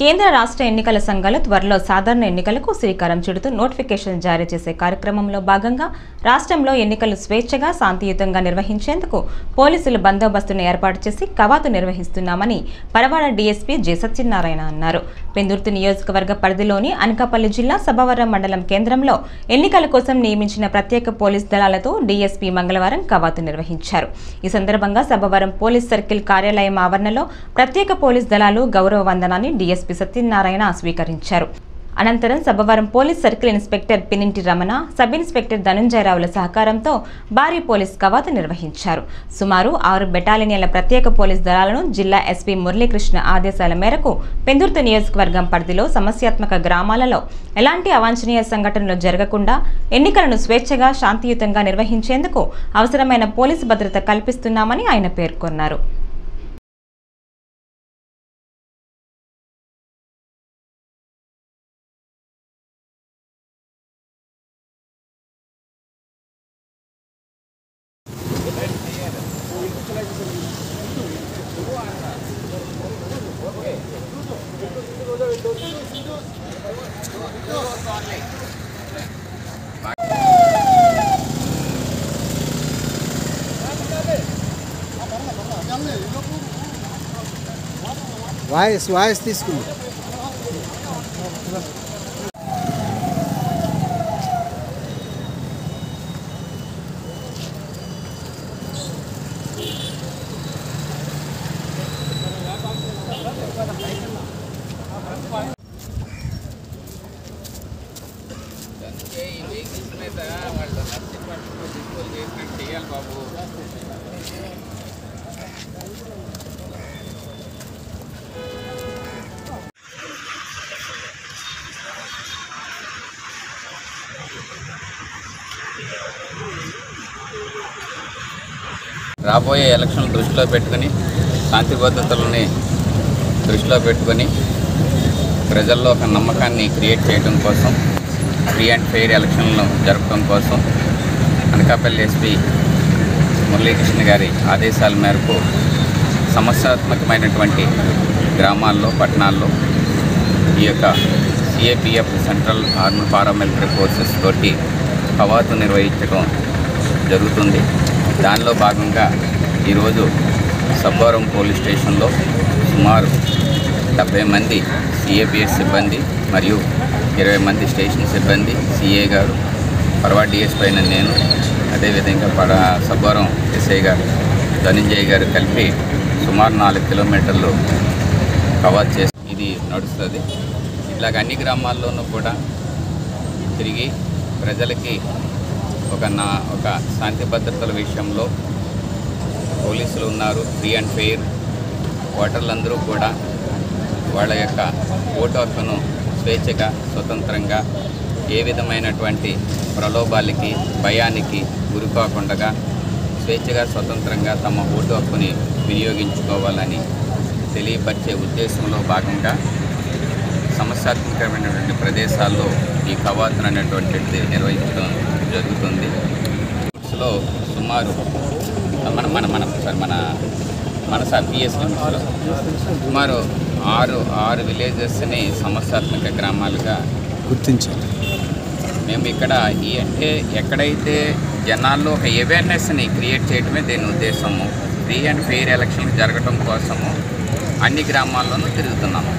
కేంద్ర రాష్ట్ర ఎన్నికల సంఘాలు త్వరలో సాధారణ ఎన్నికలకు శ్రీకారం చుడుతూ నోటిఫికేషన్ జారీ చేసే కార్యక్రమంలో భాగంగా రాష్ట్రంలో ఎన్నికలు స్వేచ్ఛగా శాంతియుతంగా నిర్వహించేందుకు పోలీసులు బందోబస్తును ఏర్పాటు చేసి కవాతు నిర్వహిస్తున్నామని పరవాడ డీఎస్పీ జె సత్యనారాయణ అన్నారు. పెందుర్తి నియోజకవర్గ పరిధిలోని అనకాపల్లి జిల్లా సభవరం మండలం కేంద్రంలో ఎన్నికల కోసం నియమించిన ప్రత్యేక పోలీస్ దళాలతో డీఎస్పీ మంగళవారం కవాతు నిర్వహించారు. ఈ సందర్భంగా సభవరం పోలీస్ సర్కిల్ కార్యాలయం ఆవరణలో ప్రత్యేక పోలీస్ దళాలు గౌరవ వందనాన్ని డీఎస్పీ సత్యనారాయణ స్వీకరించారు. అనంతరం Sabhavaram police circle inspector Pininti Ramana, sub inspector ధనుంజయరావుల సహకారంతో భారీ పోలీస్ కవాతు నిర్వహించారు. సుమారు 6 బెటాలియన్ల ప్రత్యేక పోలీస్ దళాలను జిల్లా ఎస్పీ మురళీకృష్ణ ఆదేశాల మేరకు పెందుర్తి నియోజకవర్గం పరిధిలో సమస్యాత్మక గ్రామాలలో ఎలాంటి అవాంఛనీయ సంఘటనలు జరగకుండా ఎన్నికలను స్వేచ్ఛగా శాంతియుతంగా నిర్వహించేందుకు అవసరమైన పోలీసు భద్రత కల్పిస్తున్నామని ఆయన పేర్కొన్నారు. వాయిస్ తీసుకుంది. రాబోయే ఎలక్షన్లు దృష్టిలో పెట్టుకుని శాంతి భద్రతలని దృష్టిలో పెట్టుకొని ప్రజల్లో ఒక నమ్మకాన్ని క్రియేట్ చేయడం కోసం ఫ్రీ అండ్ ఫెయిర్ ఎలక్షన్లను జరపడం కోసం అనకాపల్లి ఎస్పీ మురళీకృష్ణ గారి ఆదేశాల మేరకు సమస్యాత్మకమైనటువంటి గ్రామాల్లో పట్టణాల్లో ఈ యొక్క CAPF central army paramilitary forces తోటి కవాతు నిర్వహించడం జరుగుతుంది. దానిలో భాగంగా ఈరోజు సబ్బవరం పోలీస్ స్టేషన్లో సుమారు 70 మంది సిఏపిఎస్ సిబ్బంది మరియు 20 మంది స్టేషన్ సిబ్బంది, సిఏ గారు, పరవాడ డిఎస్పీ అయిన నేను, అదేవిధంగా సబ్బవరం ఎస్ఐ గారు ధనంజయ్ గారు కలిపి సుమారు 4 కిలోమీటర్లు కవర్ చేసి ఇది నడుస్తుంది. ఇట్లాగ అన్ని గ్రామాల్లోనూ కూడా తిరిగి ప్రజలకి ఒక శాంతి భద్రతల విషయంలో పోలీసులు ఉన్నారు. ఫ్రీ అండ్ ఫెయిర్ ఓటర్లందరూ కూడా వాళ్ళ యొక్క ఓటు హక్కును స్వేచ్ఛగా స్వతంత్రంగా ఏ విధమైనటువంటి ప్రలోభాలకి భయానికి గురికాకుండా స్వేచ్ఛగా స్వతంత్రంగా తమ ఓటు హక్కుని వినియోగించుకోవాలని తెలియపరిచే ఉద్దేశంలో భాగంగా సమస్యాత్మకమైనటువంటి ప్రదేశాల్లో ఈ కవాతును అనేటువంటిది నిర్వహించడం జరుగుతుంది. లో సుమారు మన సబ్పిఎస్ లిమిట్స్లో సుమారు 6 విలేజెస్ని సమస్యాత్మక గ్రామాలుగా గుర్తించాలి. మేము ఇక్కడ అంటే ఎక్కడైతే జనాల్లో ఒక అవేర్నెస్ని క్రియేట్ చేయడమే దీని ఉద్దేశము. ఫ్రీ అండ్ ఫెయిర్ ఎలక్షన్ జరగడం కోసము అన్ని గ్రామాల్లోనూ తిరుగుతున్నాము.